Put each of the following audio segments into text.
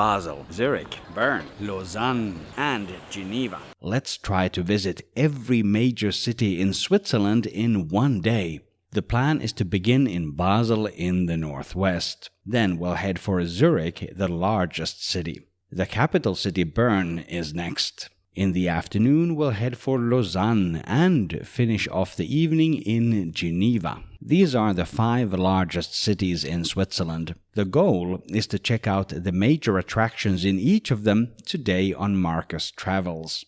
Basel, Zurich, Bern, Lausanne and Geneva. Let's try to visit every major city in Switzerland in one day. The plan is to begin in Basel in the northwest. Then we'll head for Zurich, the largest city. The capital city Bern is next. In the afternoon, we'll head for Lausanne and finish off the evening in Geneva. These are the 5 largest cities in Switzerland. The goal is to check out the major attractions in each of them today on Markus Travels.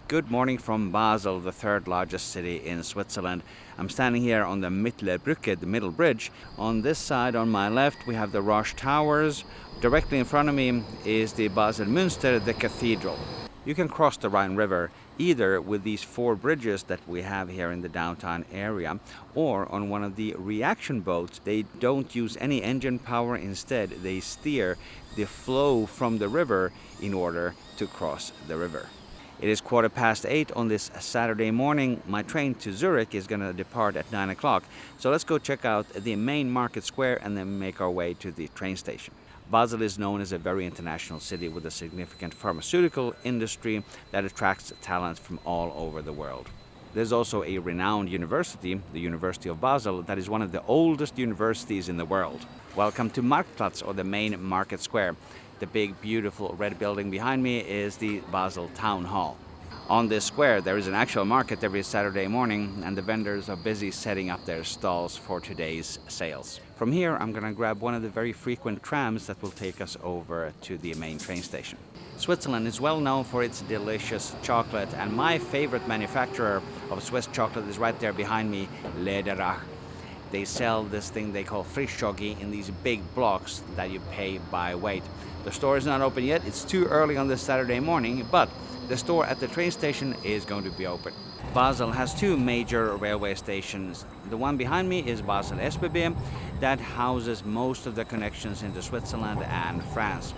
Good morning from Basel, the 3rd largest city in Switzerland. I'm standing here on the Mittlere Brücke, the middle bridge. On this side, on my left, we have the Roche Towers. Directly in front of me is the Basel Münster, the cathedral. You can cross the Rhine River either with these 4 bridges that we have here in the downtown area or on one of the reaction boats. They don't use any engine power, instead they steer the flow from the river in order to cross the river. It is 8:15 on this Saturday morning. My train to Zurich is going to depart at 9 o'clock. So let's go check out the main market square and then make our way to the train station. Basel is known as a very international city with a significant pharmaceutical industry that attracts talent from all over the world. There's also a renowned university, the University of Basel, that is one of the oldest universities in the world. Welcome to Marktplatz, or the main market square. The big, beautiful red building behind me is the Basel Town Hall. On this square, there is an actual market every Saturday morning, and the vendors are busy setting up their stalls for today's sales. From here, I'm going to grab one of the very frequent trams that will take us over to the main train station. Switzerland is well known for its delicious chocolate, and my favorite manufacturer of Swiss chocolate is right there behind me, Lederach. They sell this thing they call Frischchogi in these big blocks that you pay by weight. The store is not open yet. It's too early on this Saturday morning, but the store at the train station is going to be open. Basel has 2 major railway stations. The one behind me is Basel SBB, that houses most of the connections into Switzerland and France.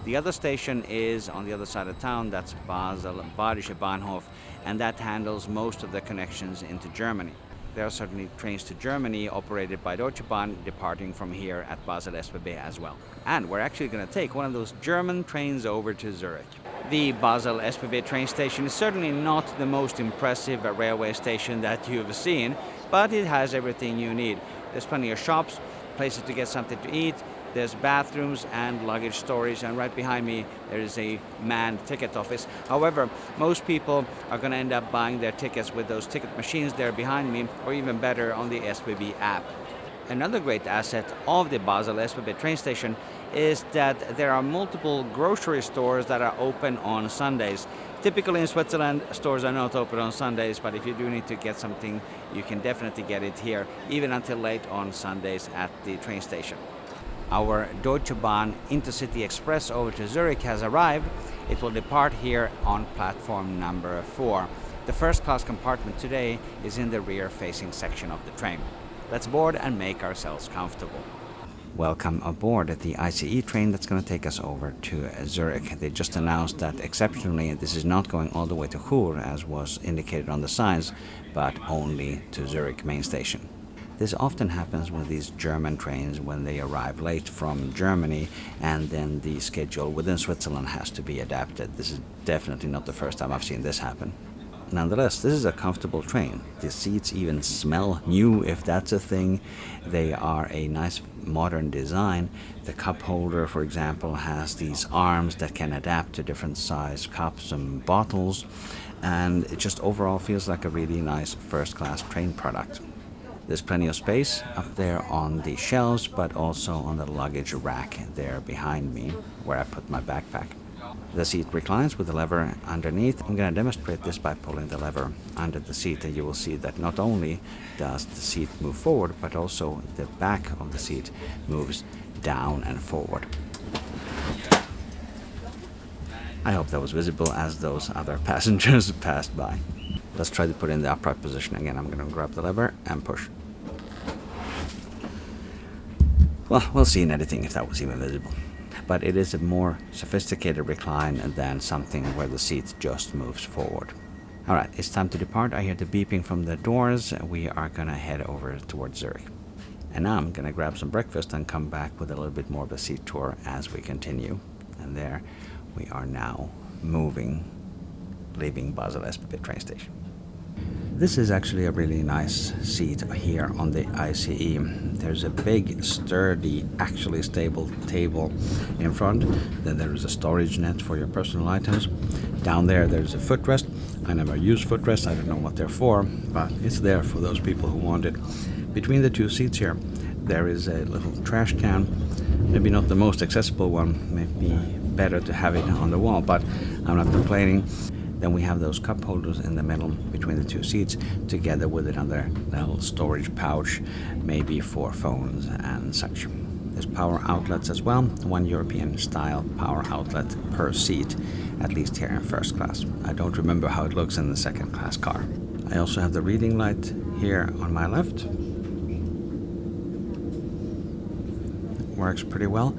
The other station is on the other side of town, that's Basel Badische Bahnhof, and that handles most of the connections into Germany. There are certainly trains to Germany operated by Deutsche Bahn departing from here at Basel SBB as well. And we're actually going to take one of those German trains over to Zurich. The Basel SBB train station is certainly not the most impressive railway station that you've seen, but it has everything you need. There's plenty of shops, places to get something to eat, there's bathrooms and luggage storage, and right behind me there is a manned ticket office. However, most people are going to end up buying their tickets with those ticket machines there behind me, or even better, on the SBB app. Another great asset of the Basel SBB train station is that there are multiple grocery stores that are open on Sundays. Typically in Switzerland, stores are not open on Sundays, but if you do need to get something, you can definitely get it here, even until late on Sundays at the train station. Our Deutsche Bahn Intercity Express over to Zurich has arrived. It will depart here on platform number 4. The first class compartment today is in the rear-facing section of the train. Let's board and make ourselves comfortable. Welcome aboard the ICE train that's going to take us over to Zurich. They just announced that exceptionally this is not going all the way to Chur as was indicated on the signs, but only to Zurich main station. This often happens with these German trains when they arrive late from Germany, and then the schedule within Switzerland has to be adapted. This is definitely not the first time I've seen this happen. Nonetheless, this is a comfortable train. The seats even smell new, if that's a thing. They are a nice modern design. The cup holder, for example, has these arms that can adapt to different size cups and bottles, and it just overall feels like a really nice first-class train product. There's plenty of space up there on the shelves, but also on the luggage rack there behind me, where I put my backpack. The seat reclines with the lever underneath. I'm going to demonstrate this by pulling the lever under the seat, and you will see that not only does the seat move forward, but also the back of the seat moves down and forward. I hope that was visible as those other passengers passed by. Let's try to put it in the upright position again. I'm going to grab the lever and push. Well, we'll see in editing if that was even visible. But it is a more sophisticated recline than something where the seat just moves forward. Alright, it's time to depart. I hear the beeping from the doors. We are going to head over towards Zurich. And now I'm going to grab some breakfast and come back with a little bit more of a seat tour as we continue. And there we are now leaving Basel SBB train station. This is actually a really nice seat here on the ICE. There's a big, sturdy, actually stable table in front. Then there is a storage net for your personal items. Down there's a footrest. I never use footrests, I don't know what they're for, but it's there for those people who want it. Between the two seats here, there is a little trash can. Maybe not the most accessible one, maybe better to have it on the wall, but I'm not complaining. Then we have those cup holders in the middle between the two seats, together with another little storage pouch, maybe for phones and such. There's power outlets as well, one European style power outlet per seat, at least here in first class. I don't remember how it looks in the second class car. I also have the reading light here on my left. Works pretty well.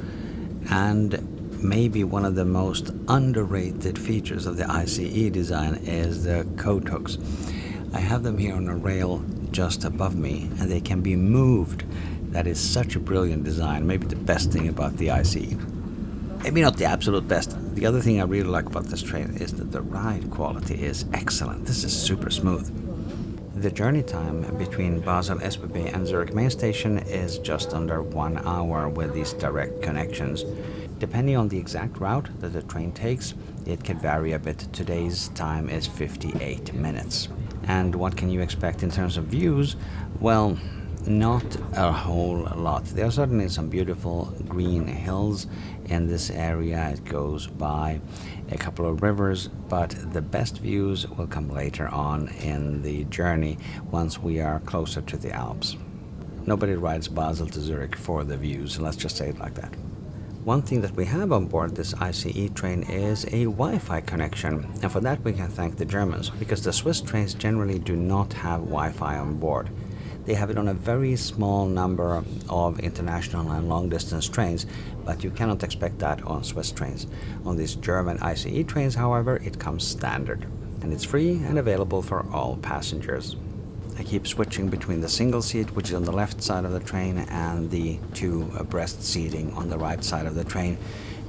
And maybe one of the most underrated features of the ICE design is the coat hooks. I have them here on a rail just above me, and they can be moved. That is such a brilliant design, maybe the best thing about the ICE. Maybe not the absolute best. The other thing I really like about this train is that the ride quality is excellent. This is super smooth. The journey time between Basel SBB and Zurich main station is just under 1 hour with these direct connections. Depending on the exact route that the train takes, it can vary a bit. Today's time is 58 minutes. And what can you expect in terms of views? Well, not a whole lot. There are certainly some beautiful green hills in this area. It goes by a couple of rivers, but the best views will come later on in the journey once we are closer to the Alps. Nobody rides Basel to Zurich for the views, let's just say it like that. One thing that we have on board this ICE train is a Wi-Fi connection, and for that we can thank the Germans, because the Swiss trains generally do not have Wi-Fi on board. They have it on a very small number of international and long-distance trains, but you cannot expect that on Swiss trains. On these German ICE trains, however, it comes standard, and it's free and available for all passengers. I keep switching between the single seat, which is on the left side of the train, and the two abreast seating on the right side of the train,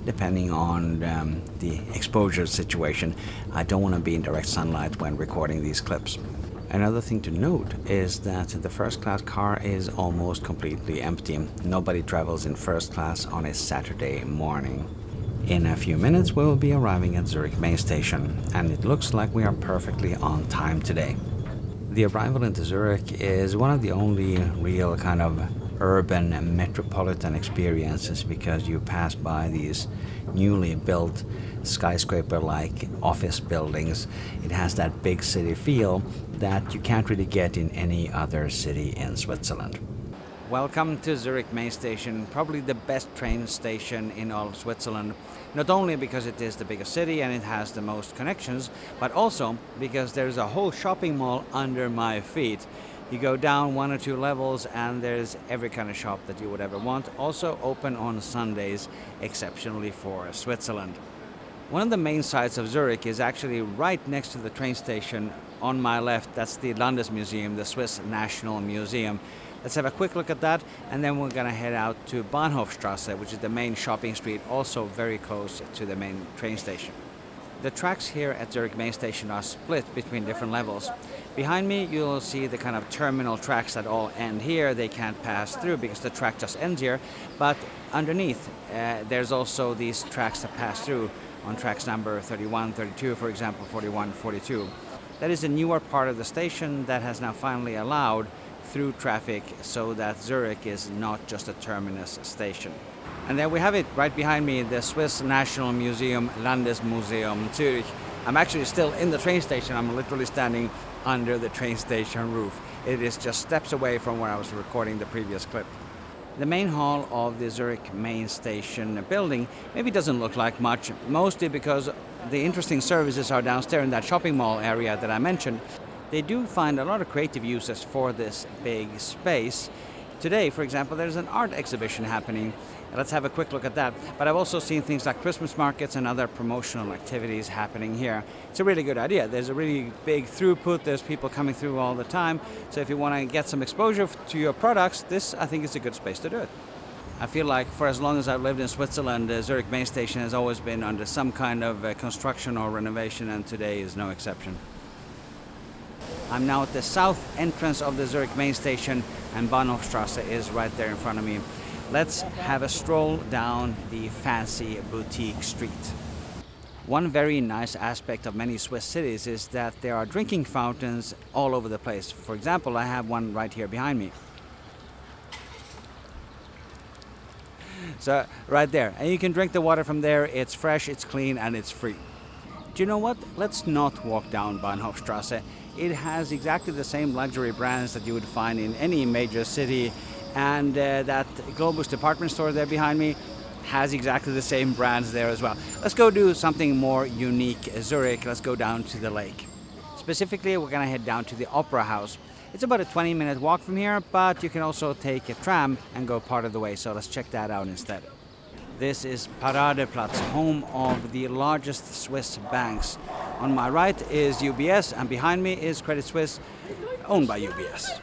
depending on the exposure situation. I don't want to be in direct sunlight when recording these clips. Another thing to note is that the first class car is almost completely empty. Nobody travels in first class on a Saturday morning. In a few minutes we will be arriving at Zurich main station, and it looks like we are perfectly on time today. The arrival into Zurich is one of the only real kind of urban metropolitan experiences, because you pass by these newly built skyscraper-like office buildings. It has that big city feel that you can't really get in any other city in Switzerland. Welcome to Zurich main station, probably the best train station in all of Switzerland. Not only because it is the biggest city and it has the most connections, but also because there's a whole shopping mall under my feet. You go down 1 or 2 levels and there's every kind of shop that you would ever want. Also open on Sundays, exceptionally for Switzerland. One of the main sites of Zurich is actually right next to the train station on my left. That's the Landesmuseum, the Swiss National Museum. Let's have a quick look at that, and then we're going to head out to Bahnhofstrasse, which is the main shopping street, also very close to the main train station. The tracks here at Zurich main station are split between different levels. Behind me you'll see the kind of terminal tracks that all end here. They can't pass through because the track just ends here, but underneath there's also these tracks that pass through on tracks number 31, 32, for example, 41, 42. That is a newer part of the station that has now finally allowed through traffic so that Zurich is not just a terminus station. And there we have it right behind me, the Swiss National Museum, Landesmuseum Zurich. I'm actually still in the train station. I'm literally standing under the train station roof. It is just steps away from where I was recording the previous clip. The main hall of the Zurich main station building maybe doesn't look like much, mostly because the interesting services are downstairs in that shopping mall area that I mentioned. They do find a lot of creative uses for this big space. Today, for example, there's an art exhibition happening. Let's have a quick look at that. But I've also seen things like Christmas markets and other promotional activities happening here. It's a really good idea. There's a really big throughput. There's people coming through all the time. So if you want to get some exposure to your products, this, I think, is a good space to do it. I feel like for as long as I've lived in Switzerland, Zurich main station has always been under some kind of construction or renovation, and today is no exception. I'm now at the south entrance of the Zurich main station, and Bahnhofstrasse is right there in front of me. Let's have a stroll down the fancy boutique street. One very nice aspect of many Swiss cities is that there are drinking fountains all over the place. For example, I have one right here behind me. So right there, and you can drink the water from there. It's fresh, it's clean, and it's free. Do you know what? Let's not walk down Bahnhofstrasse. It has exactly the same luxury brands that you would find in any major city, and that Globus department store there behind me has exactly the same brands there as well. Let's go do something more unique at Zurich. Let's go down to the lake. Specifically, we're gonna head down to the Opera House. It's about a 20-minute walk from here, but you can also take a tram and go part of the way, so let's check that out instead. This is Paradeplatz, home of the largest Swiss banks. On my right is UBS, and behind me is Credit Suisse, owned by UBS.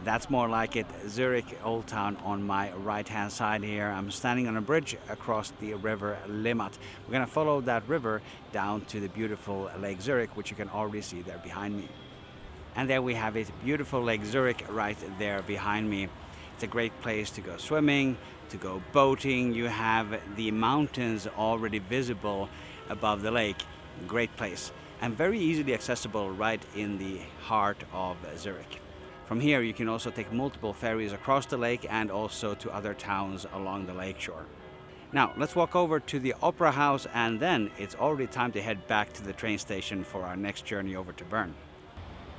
That's more like it. Zurich Old Town on my right-hand side here. I'm standing on a bridge across the river Limmat. We're going to follow that river down to the beautiful Lake Zurich, which you can already see there behind me. And there we have it, beautiful Lake Zurich right there behind me. It's a great place to go swimming, to go boating. You have the mountains already visible above the lake. Great place, and very easily accessible right in the heart of Zurich. From here you can also take multiple ferries across the lake and also to other towns along the lakeshore. Now let's walk over to the Opera House, and then it's already time to head back to the train station for our next journey over to Bern.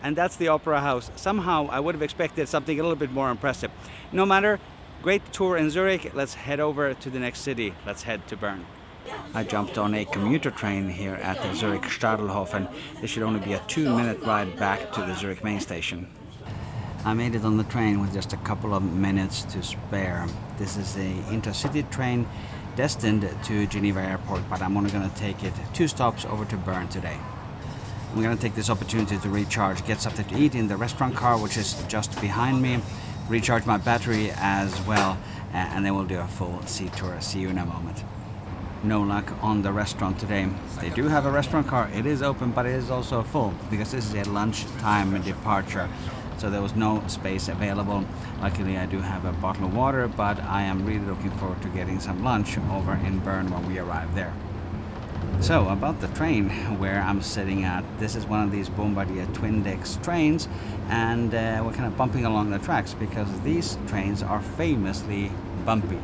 And that's the Opera House. Somehow I would have expected something a little bit more impressive. No matter, great tour in Zurich. Let's head over to the next city. Let's head to Bern. I jumped on a commuter train here at the Zurich Stadelhofen. This should only be a 2-minute ride back to the Zurich main station. I made it on the train with just a couple of minutes to spare. This is a intercity train destined to Geneva Airport, but I'm only going to take it 2 stops over to Bern today. I'm going to take this opportunity to recharge, get something to eat in the restaurant car, which is just behind me, recharge my battery as well, and then we'll do a full sea tour. See you in a moment. No luck on the restaurant today. They do have a restaurant car. It is open, but it is also full because this is a lunchtime departure. So there was no space available. Luckily, I do have a bottle of water, but I am really looking forward to getting some lunch over in Bern when we arrive there. So about the train where I'm sitting at, this is one of these Bombardier Twindexx trains, and we're kind of bumping along the tracks because these trains are famously bumpy.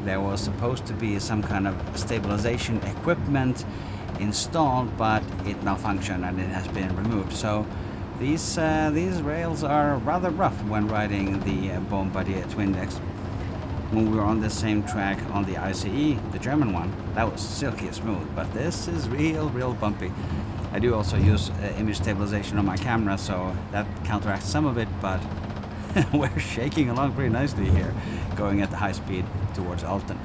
There was supposed to be some kind of stabilization equipment installed, but it malfunctioned and it has been removed. So these rails are rather rough when riding the Bombardier Twindexx. When we were on the same track on the ICE, the German one, that was silky smooth, but this is real bumpy. I do also use image stabilization on my camera, so that counteracts some of it, but we're shaking along pretty nicely here, going at the high speed towards Alten.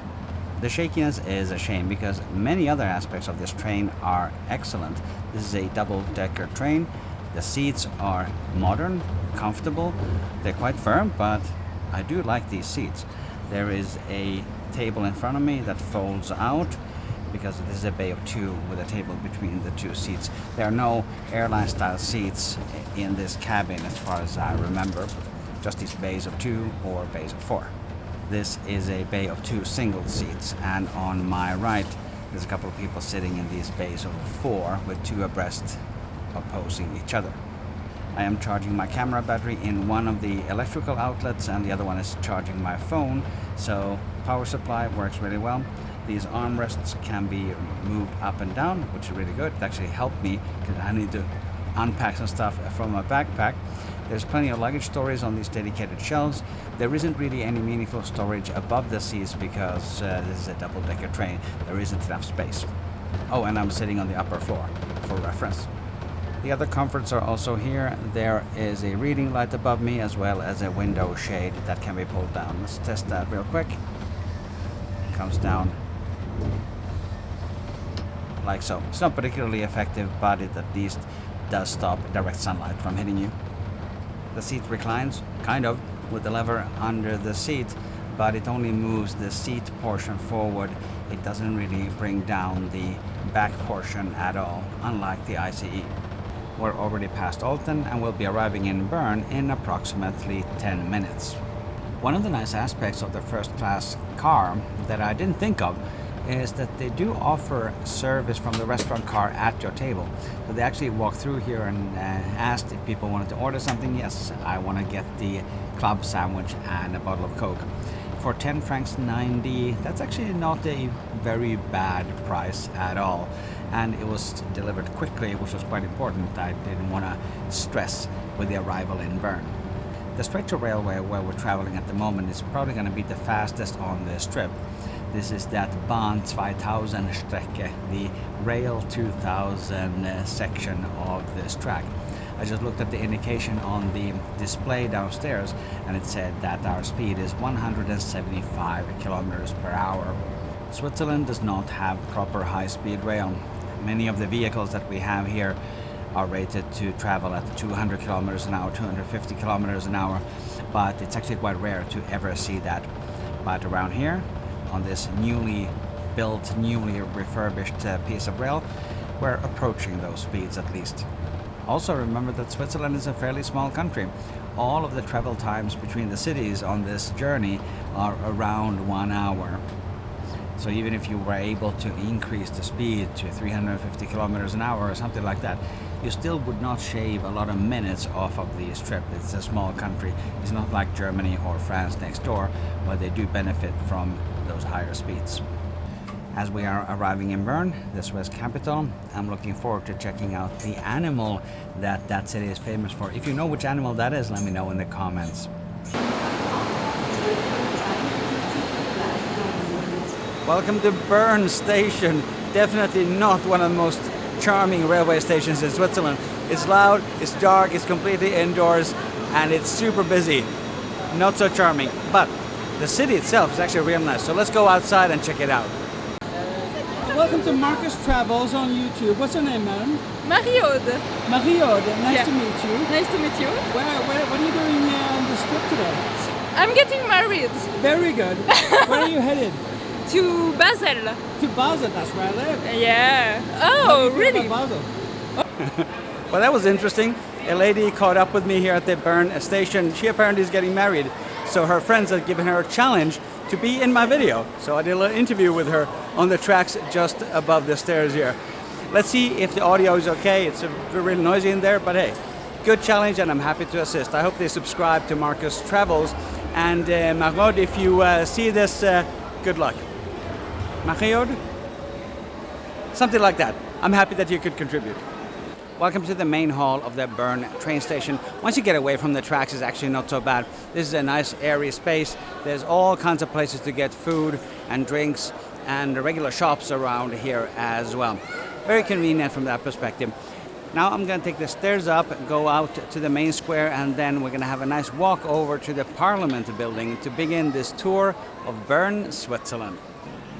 The shakiness is a shame because many other aspects of this train are excellent. This is a double-decker train. The seats are modern, comfortable, they're quite firm, but I do like these seats. There is a table in front of me that folds out because this is a bay of 2 with a table between the 2 seats. There are no airline-style seats in this cabin as far as I remember, just these bays of 2 or bays of 4. This is a bay of 2 single seats, and on my right there's a couple of people sitting in these bays of 4 with 2 abreast opposing each other. I am charging my camera battery in one of the electrical outlets, and the other one is charging my phone, so power supply works really well. These armrests can be moved up and down, which is really good. It actually helped me because I need to unpack some stuff from my backpack. There's plenty of luggage storage on these dedicated shelves. There isn't really any meaningful storage above the seats because this is a double-decker train. There isn't enough space. Oh, and I'm sitting on the upper floor for reference. The other comforts are also here. There is a reading light above me as well as a window shade that can be pulled down. Let's test that real quick. Comes down like so. It's not particularly effective, but it at least does stop direct sunlight from hitting you. The seat reclines, kind of, with the lever under the seat, but it only moves the seat portion forward. It doesn't really bring down the back portion at all, unlike the ICE. We're already past Olten and we'll be arriving in Bern in approximately 10 minutes. One of the nice aspects of the first class car that I didn't think of is that they do offer service from the restaurant car at your table. So they actually walked through here and asked if people wanted to order something. Yes, I want to get the club sandwich and a bottle of Coke. For 10 francs 90, that's actually not a very bad price at all. And it was delivered quickly, which was quite important. I didn't want to stress with the arrival in Bern. The stretch of railway where we're traveling at the moment is probably going to be the fastest on the strip. This is that Bahn 2000 Strecke, the Rail 2000 section of this track. I just looked at the indication on the display downstairs and it said that our speed is 175 kilometers per hour. Switzerland does not have proper high-speed rail. Many of the vehicles that we have here are rated to travel at 200 kilometers an hour, 250 kilometers an hour, but it's actually quite rare to ever see that. But around here, on this newly built, newly refurbished piece of rail, we're approaching those speeds at least. Also remember that Switzerland is a fairly small country. All of the travel times between the cities on this journey are around 1 hour. So even if you were able to increase the speed to 350 kilometers an hour or something like that, you still would not shave a lot of minutes off of the strip. It's a small country. It's not like Germany or France next door, where they do benefit from those higher speeds. As we are arriving in Bern, the Swiss capital, I'm looking forward to checking out the animal that city is famous for. If you know which animal that is, let me know in the comments. Welcome to Bern station. Definitely not one of the most charming railway stations in Switzerland. It's loud, it's dark, it's completely indoors, and it's super busy. Not so charming, but the city itself is actually real nice. So let's go outside and check it out. Welcome to Markus Travels on YouTube. What's your name, madam? Mariode. Mariode, nice to meet you. Nice to meet you. What are you doing on this trip today? I'm getting married. Very good. Where are you headed? To Basel. To Basel, that's where I live. Yeah. Oh, really? Basel? Well, that was interesting. A lady caught up with me here at the Bern station. She apparently is getting married. So her friends have given her a challenge to be in my video. So I did a little interview with her on the tracks just above the stairs here. Let's see if the audio is okay. It's really noisy in there, but hey, good challenge and I'm happy to assist. I hope they subscribe to Markus Travels. And Marod, if you see this, good luck. Mariode? Something like that. I'm happy that you could contribute. Welcome to the main hall of the Bern train station. Once you get away from the tracks, it's actually not so bad. This is a nice airy space. There's all kinds of places to get food and drinks and regular shops around here as well. Very convenient from that perspective. Now I'm going to take the stairs up, go out to the main square, and then we're going to have a nice walk over to the Parliament building to begin this tour of Bern, Switzerland.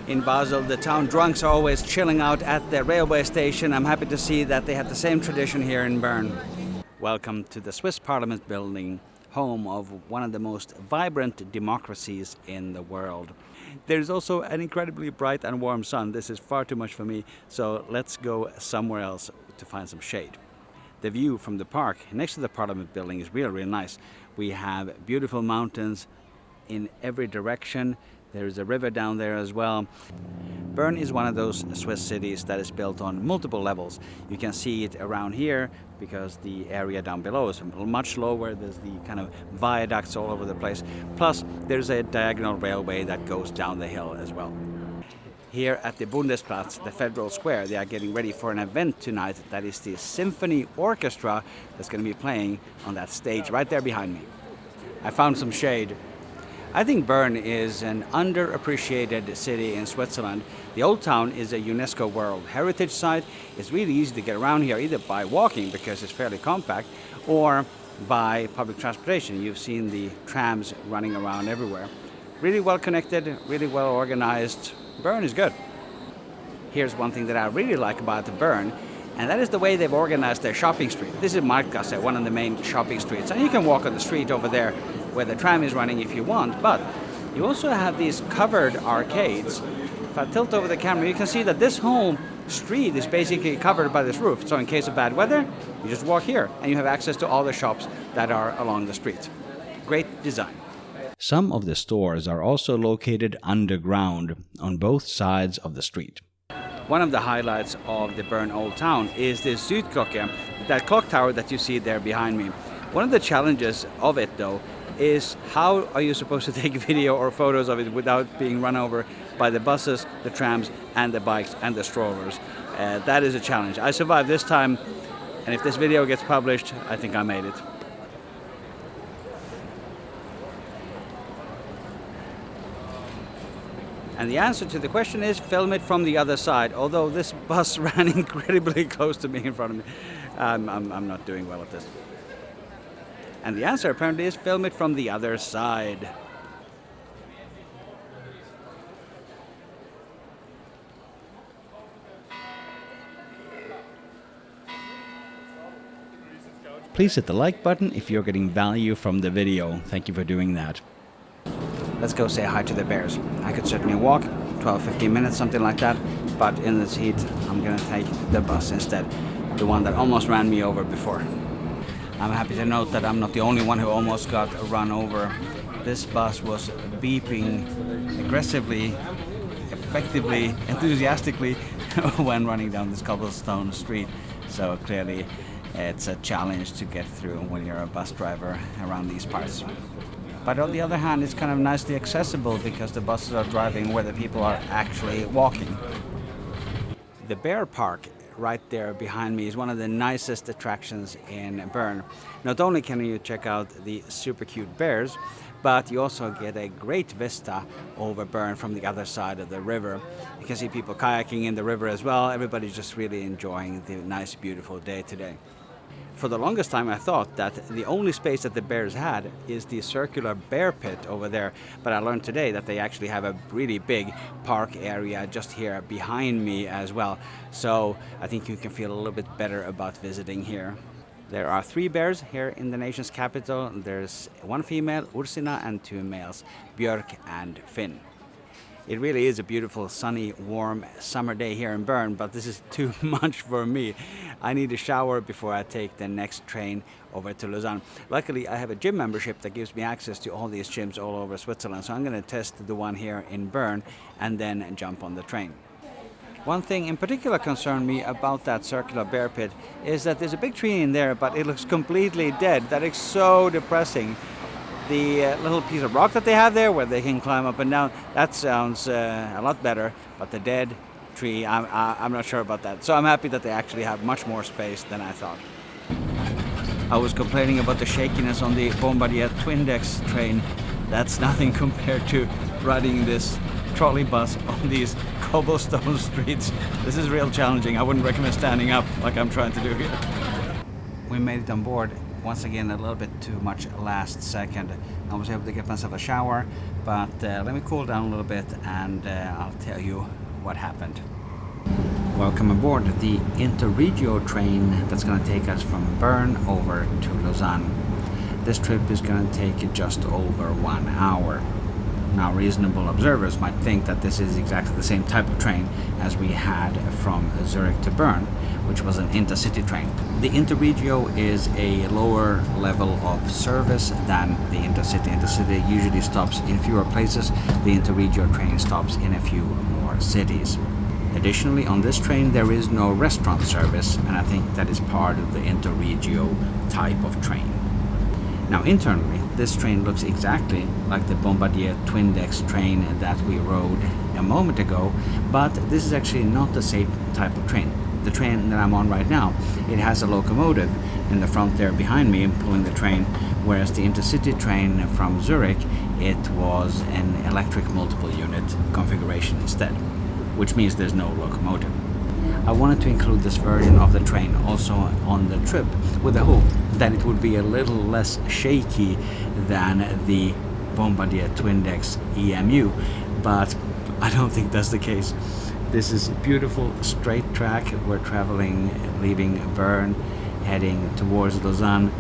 In Basel, the town drunks are always chilling out at the railway station. I'm happy to see that they have the same tradition here in Bern. Welcome to the Swiss Parliament building, home of one of the most vibrant democracies in the world. There's also an incredibly bright and warm sun. This is far too much for me, so let's go somewhere else to find some shade. The view from the park next to the Parliament building is really nice. We have beautiful mountains in every direction. There's a river down there as well. Bern is one of those Swiss cities that is built on multiple levels. You can see it around here because the area down below is much lower. There's the kind of viaducts all over the place. Plus, there's a diagonal railway that goes down the hill as well. Here at the Bundesplatz, the Federal Square, they are getting ready for an event tonight. That is the symphony orchestra that's going to be playing on that stage right there behind me. I found some shade. I think Bern is an underappreciated city in Switzerland. The Old Town is a UNESCO World Heritage Site. It's really easy to get around here either by walking because it's fairly compact or by public transportation. You've seen the trams running around everywhere. Really well connected, really well organized. Bern is good. Here's one thing that I really like about Bern, and that is the way they've organized their shopping street. This is Marktgasse, one of the main shopping streets, and you can walk on the street over there where the tram is running if you want, but You also have these covered arcades. If I tilt over the camera, you can see that this whole street is basically covered by this roof. So in case of bad weather, you just walk here and you have access to all the shops that are along the street. Great design. Some of the stores are also located underground on both sides of the street. One of the highlights of the Bern Old Town is the Zytglogge, that clock tower that you see there behind me. One of the challenges of it, though, is how are you supposed to take video or photos of it without being run over by the buses, the trams, and the bikes and the strollers. That is a challenge. I survived this time, and if this video gets published, I think I made it. And the answer to the question is film it from the other side, although this bus ran incredibly close to me in front of me. I'm not doing well at this. And the answer apparently is film it from the other side. Please hit the like button if you're getting value from the video. Thank you for doing that. Let's go say hi to the bears. I could certainly walk 12-15 minutes, something like that, but in this heat I'm gonna take the bus instead, the one that almost ran me over before. I'm happy to note that I'm not the only one who almost got run over. This bus was beeping aggressively, effectively, enthusiastically when running down this cobblestone street. So clearly it's a challenge to get through when you're a bus driver around these parts. But on the other hand, it's kind of nicely accessible because the buses are driving where the people are actually walking. The bear park right there behind me is one of the nicest attractions in Bern. Not only can you check out the super cute bears, but you also get a great vista over Bern from the other side of the river. You can see people kayaking in the river as well. Everybody's just really enjoying the nice, beautiful day today. For the longest time I thought that the only space that the bears had is the circular bear pit over there, but I learned today that they actually have a really big park area just here behind me as well. So I think you can feel a little bit better about visiting here. There are 3 bears here in the nation's capital. There's 1 female, Ursina, and 2 males, Björk and Finn. It really is a beautiful, sunny, warm summer day here in Bern, but this is too much for me. I need a shower before I take the next train over to Lausanne. Luckily, I have a gym membership that gives me access to all these gyms all over Switzerland, so I'm going to test the one here in Bern and then jump on the train. One thing in particular concerned me about that circular bear pit is that there's a big tree in there, but it looks completely dead. That is so depressing. The little piece of rock that they have there where they can climb up and down, that sounds a lot better, but the dead tree, I'm not sure about that. So I'm happy that they actually have much more space than I thought. I was complaining about the shakiness on the Bombardier Twindexx train. That's nothing compared to riding this trolley bus on these cobblestone streets. This is real challenging. I wouldn't recommend standing up like I'm trying to do here. We made it on board. Once again, a little bit too much last second. I was able to get myself a shower, but let me cool down a little bit and I'll tell you what happened. Welcome aboard the Interregio train that's going to take us from Bern over to Lausanne. This trip is going to take just over 1 hour. Now, reasonable observers might think that this is exactly the same type of train as we had from Zurich to Bern, which was an intercity train. The Interregio is a lower level of service than the intercity. Intercity usually stops in fewer places. The Interregio train stops in a few more cities. Additionally, on this train there is no restaurant service, and I think that is part of the Interregio type of train. Now, internally, this train looks exactly like the Bombardier Twindexx train that we rode a moment ago, but this is actually not the same type of train. The train that I'm on right now, it has a locomotive in the front there behind me pulling the train, whereas the intercity train from Zurich, it was an electric multiple unit configuration instead, which means there's no locomotive. I wanted to include this version of the train also on the trip with the hope that it would be a little less shaky than the Bombardier Twindexx EMU, but I don't think that's the case. This is a beautiful straight track. We're traveling, leaving Bern, heading towards Lausanne.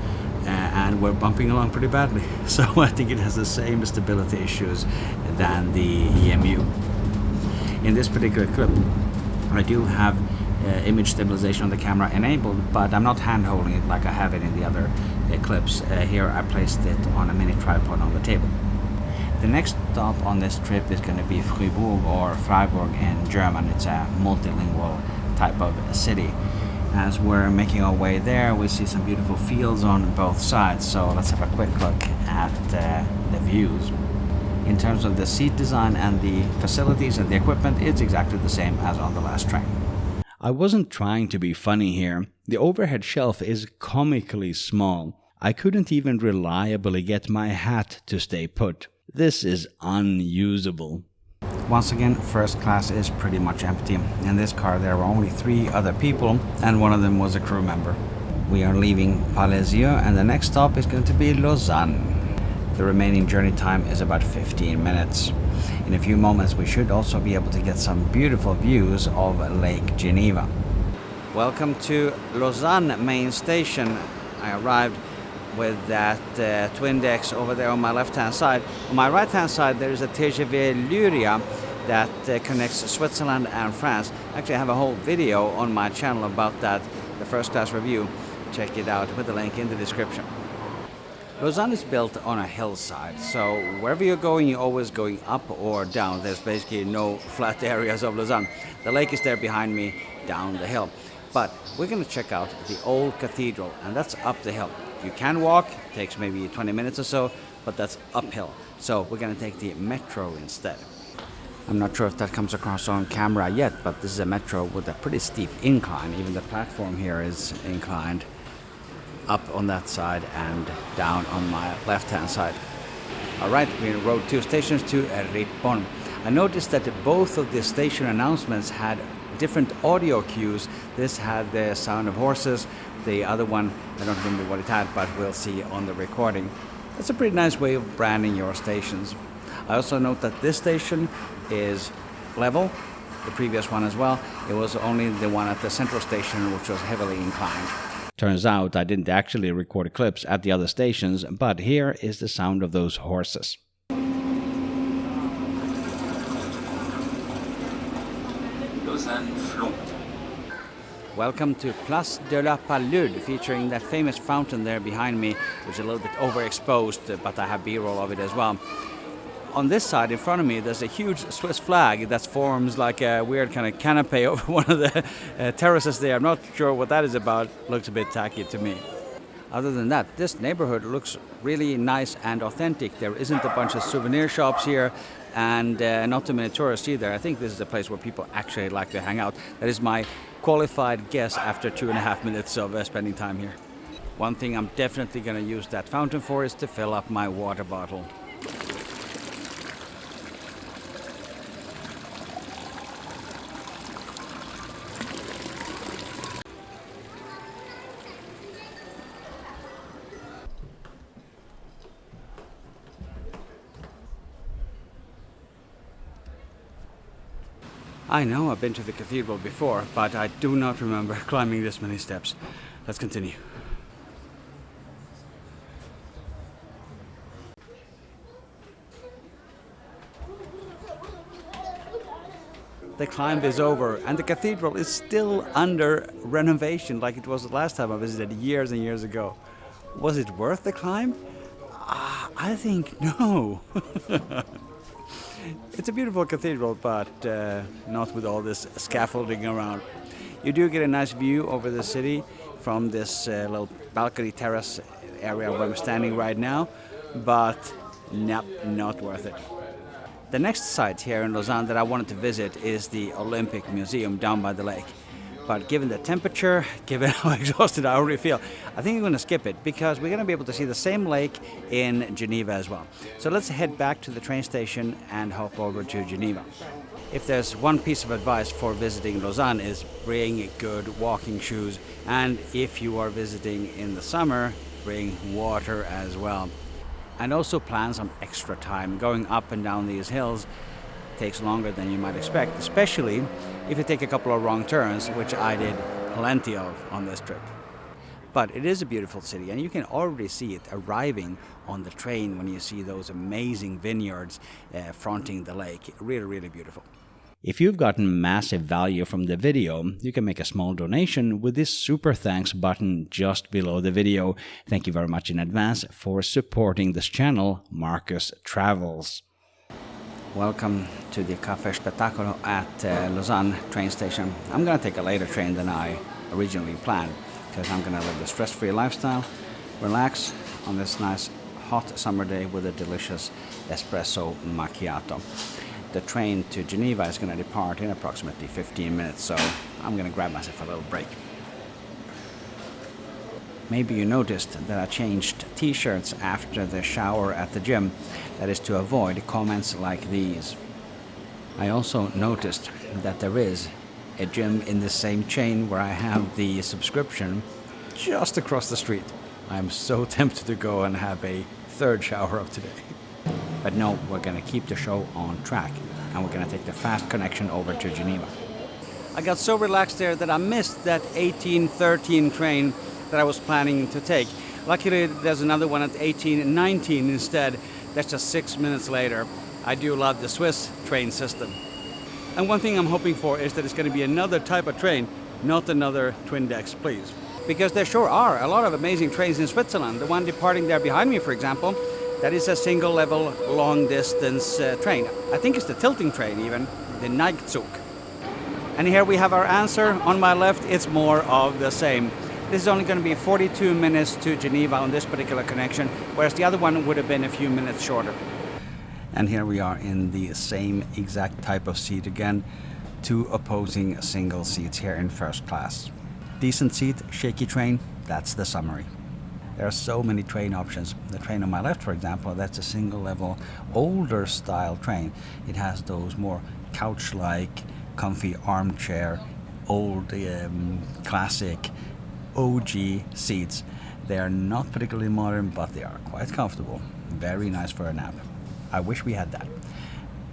and we're bumping along pretty badly. So I think it has the same stability issues than the EMU. In this particular clip, I do have image stabilization on the camera enabled, but I'm not hand holding it like I have it in the other clips. Here I placed it on a mini tripod on the table. The next stop on this trip is going to be Fribourg or Freiburg in German. It's a multilingual type of city. As we're making our way there, we see some beautiful fields on both sides, so let's have a quick look at the views. In terms of the seat design and the facilities and the equipment, it's exactly the same as on the last train. I wasn't trying to be funny here. The overhead shelf is comically small. I couldn't even reliably get my hat to stay put. This is unusable. Once again, first class is pretty much empty. In this car there were only 3 other people, and one of them was a crew member. We are leaving Palud and the next stop is going to be Lausanne. The remaining journey time is about 15 minutes. In a few moments we should also be able to get some beautiful views of Lake Geneva. Welcome to Lausanne main station. I arrived with that Twindexx over there on my left hand side. On my right hand side there is a TGV Lyria that connects Switzerland and France. Actually I have a whole video on my channel about that, the first class review. Check it out with the link in the description. Lausanne is built on a hillside, so wherever you're going, you're always going up or down. There's basically no flat areas of Lausanne. The lake is there behind me, down the hill. But we're going to check out the old cathedral, and that's up the hill. You can walk, it takes maybe 20 minutes or so, but that's uphill. So we're going to take the metro instead. I'm not sure if that comes across on camera yet, but this is a metro with a pretty steep incline. Even the platform here is inclined. Up on that side and down on my left-hand side. Alright, we rode 2 stations to Rippon. I noticed that both of the station announcements had different audio cues. This had the sound of horses, the other one, I don't remember what it had, but we'll see on the recording. That's a pretty nice way of branding your stations. I also note that this station is level, the previous one as well. It was only the one at the central station which was heavily inclined. Turns out I didn't actually record clips at the other stations, but here is the sound of those horses. Welcome to Place de la Palud, featuring that famous fountain there behind me, which is a little bit overexposed, but I have B-roll of it as well. On this side in front of me there's a huge Swiss flag that forms like a weird kind of canopy over one of the terraces there. I'm not sure what that is about. Looks a bit tacky to me. Other than that, this neighborhood looks really nice and authentic. There isn't a bunch of souvenir shops here and not too many tourists either. I think this is a place where people actually like to hang out. That is my qualified guess after 2.5 minutes of spending time here. One thing I'm definitely going to use that fountain for is to fill up my water bottle. I know I've been to the cathedral before, but I do not remember climbing this many steps. Let's continue. The climb is over, and the cathedral is still under renovation like it was the last time I visited years and years ago. Was it worth the climb? I think no. It's a beautiful cathedral, but not with all this scaffolding around. You do get a nice view over the city from this little balcony terrace area where I'm standing right now, but nope, not worth it. The next site here in Lausanne that I wanted to visit is the Olympic Museum down by the lake. But given the temperature, given how exhausted I already feel, I think I'm going to skip it because we're going to be able to see the same lake in Geneva as well. So let's head back to the train station and hop over to Geneva. If there's one piece of advice for visiting Lausanne is bring good walking shoes, and if you are visiting in the summer, bring water as well. And also plan some extra time. Going up and down these hills takes longer than you might expect, especially if you take a couple of wrong turns, which I did plenty of on this trip. But it is a beautiful city, and you can already see it arriving on the train when you see those amazing vineyards fronting the lake. Really, really beautiful. If you've gotten massive value from the video, you can make a small donation with this super thanks button just below the video. Thank you very much in advance for supporting this channel, Markus Travels. Welcome to the Café Spettacolo at Lausanne train station. I'm going to take a later train than I originally planned, because I'm going to live the stress-free lifestyle, relax on this nice hot summer day with a delicious espresso macchiato. The train to Geneva is going to depart in approximately 15 minutes, so I'm going to grab myself a little break. Maybe you noticed that I changed t-shirts after the shower at the gym. That is to avoid comments like these. I also noticed that there is a gym in the same chain where I have the subscription just across the street. I'm so tempted to go and have a third shower of today. But no, we're going to keep the show on track, and we're going to take the fast connection over to Geneva. I got so relaxed there that I missed that 1813 train that I was planning to take. Luckily, there's another one at 1819 instead. That's just 6 minutes later. I do love the Swiss train system. And one thing I'm hoping for is that it's going to be another type of train, not another Twindexx, please. Because there sure are a lot of amazing trains in Switzerland. The one departing there behind me, for example, that is a single level long distance train. I think it's the tilting train even, the Zug. And here we have our answer. On my left, it's more of the same. This is only going to be 42 minutes to Geneva on this particular connection, whereas the other one would have been a few minutes shorter. And here we are in the same exact type of seat again, two opposing single seats here in first class. Decent seat, shaky train, that's the summary. There are so many train options. The train on my left, for example, that's a single level, older style train. It has those more couch-like, comfy armchair, old, classic, OG seats. They are not particularly modern, but they are quite comfortable. Very nice for a nap. I wish we had that.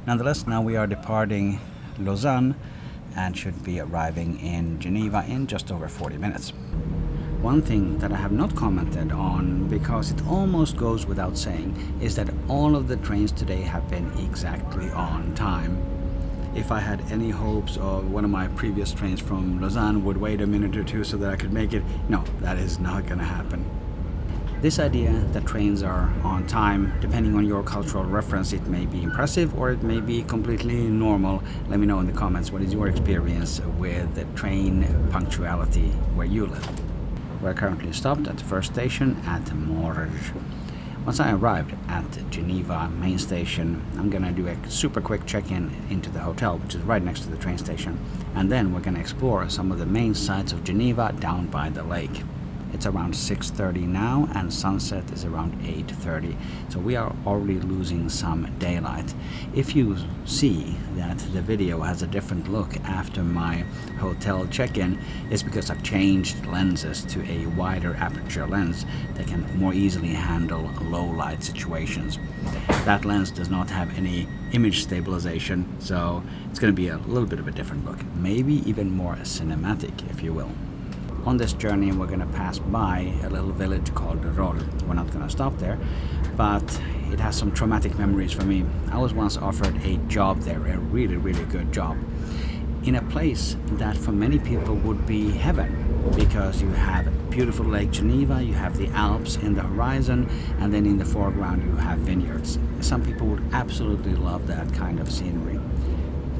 Nonetheless, now we are departing Lausanne and should be arriving in Geneva in just over 40 minutes. One thing that I have not commented on, because it almost goes without saying, is that all of the trains today have been exactly on time. If I had any hopes of one of my previous trains from Lausanne would wait a minute or two so that I could make it, no, that is not going to happen. This idea that trains are on time, depending on your cultural reference, it may be impressive or it may be completely normal. Let me know in the comments, what is your experience with the train punctuality where you live? We're currently stopped at the first station at Morges. Once I arrived at Geneva main station, I'm gonna do a super quick check-in into the hotel, which is right next to the train station, and then we're gonna explore some of the main sites of Geneva down by the lake. It's around 6:30 now, and sunset is around 8:30, so we are already losing some daylight. If you see that the video has a different look after my hotel check-in, it's because I've changed lenses to a wider aperture lens that can more easily handle low light situations. That lens does not have any image stabilization, so it's going to be a little bit of a different look, maybe even more cinematic, if you will. On this journey, we're going to pass by a little village called Roll. We're not going to stop there, but it has some traumatic memories for me. I was once offered a job there, a really, really good job, in a place that for many people would be heaven, because you have beautiful Lake Geneva, you have the Alps in the horizon, and then in the foreground you have vineyards. Some people would absolutely love that kind of scenery.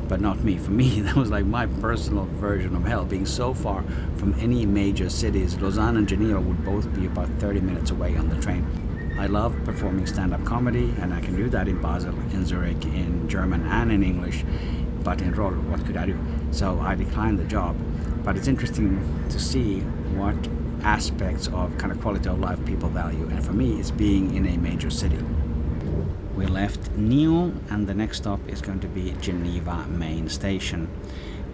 But not me. For me, that was like my personal version of hell, being so far from any major cities. Lausanne and Geneva would both be about 30 minutes away on the train. I love performing stand-up comedy, and I can do that in Basel, in Zurich, in German and in English. But in Roll, what could I do? So I declined the job. But it's interesting to see what aspects of kind of quality of life people value. And for me, it's being in a major city. We left Nyon, and the next stop is going to be Geneva main station.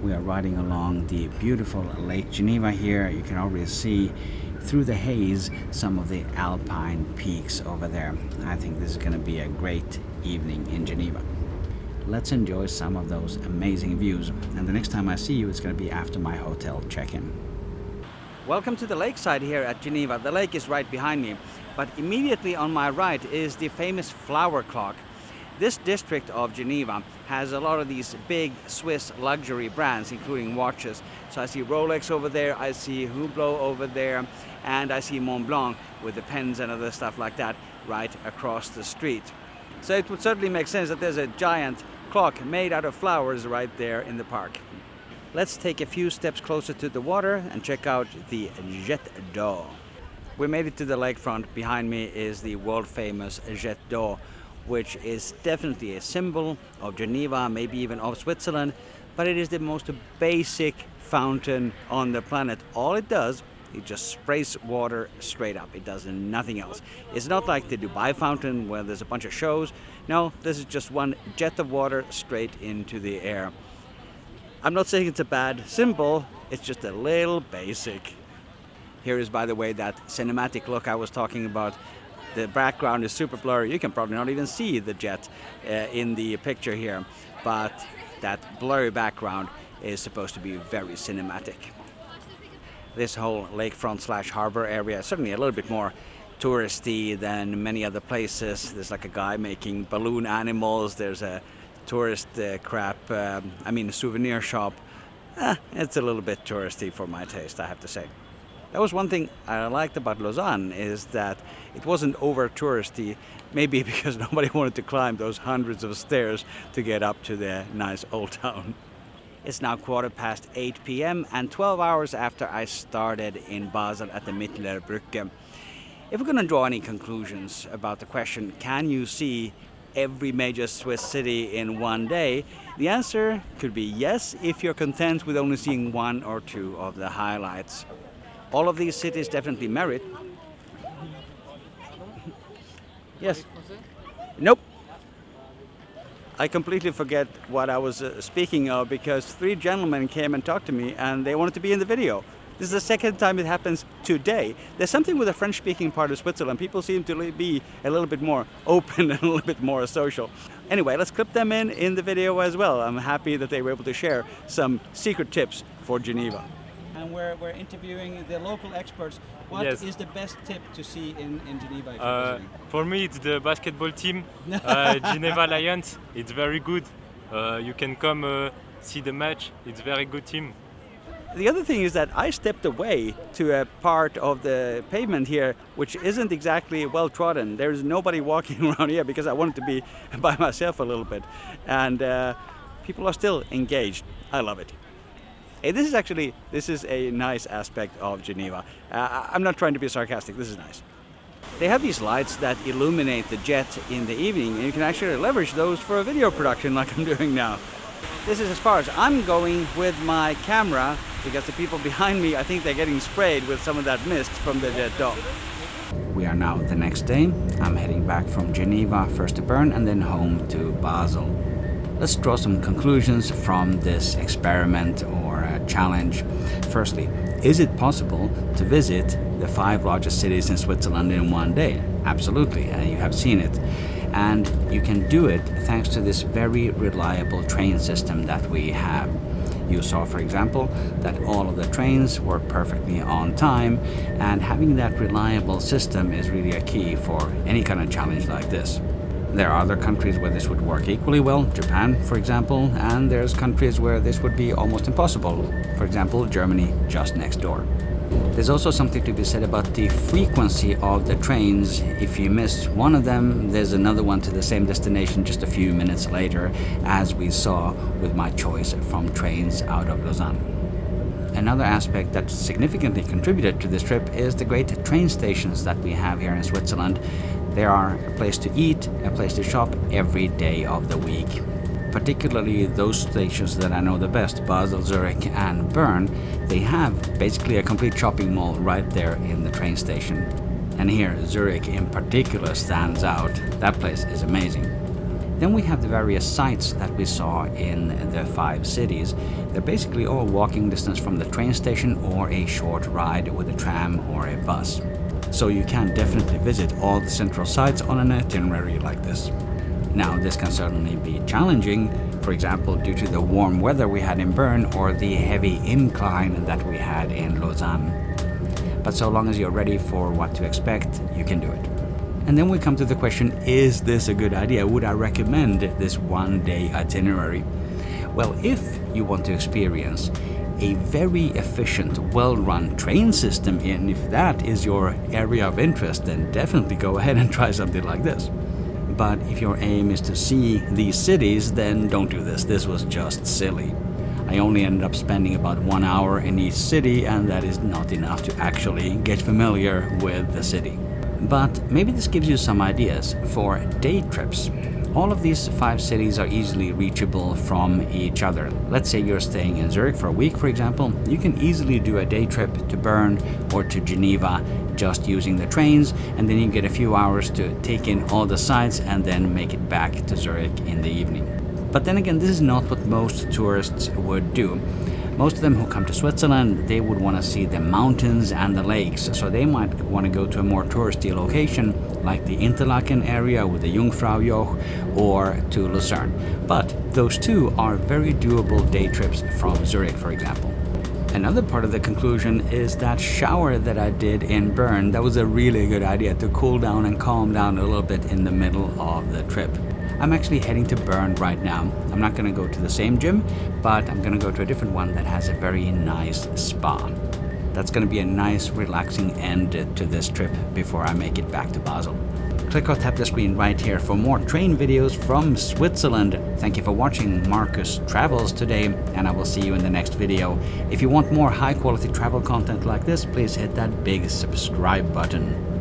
We are riding along the beautiful Lake Geneva here. You can already see through the haze some of the alpine peaks over there. I think this is going to be a great evening in Geneva. Let's enjoy some of those amazing views. And the next time I see you, it's going to be after my hotel check-in. Welcome to the lakeside here at Geneva. The lake is right behind me, but immediately on my right is the famous flower clock. This district of Geneva has a lot of these big Swiss luxury brands, including watches. So I see Rolex over there, I see Hublot over there, and I see Montblanc with the pens and other stuff like that right across the street. So it would certainly make sense that there's a giant clock made out of flowers right there in the park. Let's take a few steps closer to the water and check out the Jet d'Eau. We made it to the lakefront. Behind me is the world famous Jet d'Eau, which is definitely a symbol of Geneva, maybe even of Switzerland, but it is the most basic fountain on the planet. All it does, it just sprays water straight up. It does nothing else. It's not like the Dubai fountain where there's a bunch of shows. No, this is just one jet of water straight into the air. I'm not saying it's a bad symbol, it's just a little basic. Here is, by the way, that cinematic look I was talking about. The background is super blurry. You can probably not even see the jet in the picture here, but that blurry background is supposed to be very cinematic. This whole lakefront / harbor area is certainly a little bit more touristy than many other places. There's like a guy making balloon animals. There's a tourist souvenir shop. It's a little bit touristy for my taste, I have to say. That was one thing I liked about Lausanne, is that it wasn't over touristy, maybe because nobody wanted to climb those hundreds of stairs to get up to the nice old town. It's now 8:15 p.m. and 12 hours after I started in Basel at the Mittlerer Brücke. If we're going to draw any conclusions about the question, can you see every major Swiss city in one day? The answer could be yes, if you're content with only seeing one or two of the highlights. All of these cities definitely merit. Yes. Nope. I completely forget what I was speaking of because 3 gentlemen came and talked to me and they wanted to be in the video. This is the second time it happens today. There's something with the French-speaking part of Switzerland. People seem to be a little bit more open and a little bit more social. Anyway, let's clip them in the video as well. I'm happy that they were able to share some secret tips for Geneva. And we're interviewing the local experts. What is the best tip to see in Geneva if you're visiting? For me, it's the basketball team, Geneva Lions. It's very good. You can come see the match. It's very good team. The other thing is that I stepped away to a part of the pavement here which isn't exactly well trodden. There's nobody walking around here because I wanted to be by myself a little bit. And people are still engaged. I love it. Hey, this is a nice aspect of Geneva. I'm not trying to be sarcastic, this is nice. They have these lights that illuminate the jet in the evening, and you can actually leverage those for a video production like I'm doing now. This is as far as I'm going with my camera, because the people behind me, I think they're getting sprayed with some of that mist from the jet dome. We are now the next day. I'm heading back from Geneva, first to Bern and then home to Basel. Let's draw some conclusions from this experiment or challenge. Firstly, is it possible to visit the 5 largest cities in Switzerland in one day? Absolutely, you have seen it. And you can do it thanks to this very reliable train system that we have. You saw, for example, that all of the trains were perfectly on time, and having that reliable system is really a key for any kind of challenge like this. There are other countries where this would work equally well, Japan, for example, and there's countries where this would be almost impossible. For example, Germany, just next door. There's also something to be said about the frequency of the trains. If you miss one of them, there's another one to the same destination just a few minutes later, as we saw with my choice from trains out of Lausanne. Another aspect that significantly contributed to this trip is the great train stations that we have here in Switzerland. They are a place to eat, a place to shop every day of the week. Particularly those stations that I know the best, Basel, Zurich and Bern, they have basically a complete shopping mall right there in the train station. And here, Zurich in particular stands out. That place is amazing. Then we have the various sites that we saw in the 5 cities. They're basically all walking distance from the train station or a short ride with a tram or a bus. So you can definitely visit all the central sites on an itinerary like this. Now, this can certainly be challenging, for example, due to the warm weather we had in Bern or the heavy incline that we had in Lausanne. but so long as you're ready for what to expect, you can do it. And then we come to the question, is this a good idea? Would I recommend this one-day itinerary? Well, if you want to experience a very efficient, well-run train system, and if that is your area of interest, then definitely go ahead and try something like this. But if your aim is to see these cities, then don't do this. This was just silly. I only ended up spending about 1 hour in each city, and that is not enough to actually get familiar with the city. But maybe this gives you some ideas for day trips. All of these 5 cities are easily reachable from each other. Let's say you're staying in Zurich for a week, for example. You can easily do a day trip to Bern or to Geneva just using the trains, and then you get a few hours to take in all the sights and then make it back to Zurich in the evening. But then again, this is not what most tourists would do. Most of them who come to Switzerland, they would want to see the mountains and the lakes, so they might want to go to a more touristy location like the Interlaken area with the Jungfraujoch or to Lucerne. But those two are very doable day trips from Zurich, for example. Another part of the conclusion is that shower that I did in Bern. That was a really good idea to cool down and calm down a little bit in the middle of the trip. I'm actually heading to Bern right now. I'm not going to go to the same gym, but I'm going to go to a different one that has a very nice spa. That's going to be a nice, relaxing end to this trip before I make it back to Basel. Click or tap the screen right here for more train videos from Switzerland. Thank you for watching Markus Travels today, and I will see you in the next video. If you want more high-quality travel content like this, please hit that big subscribe button.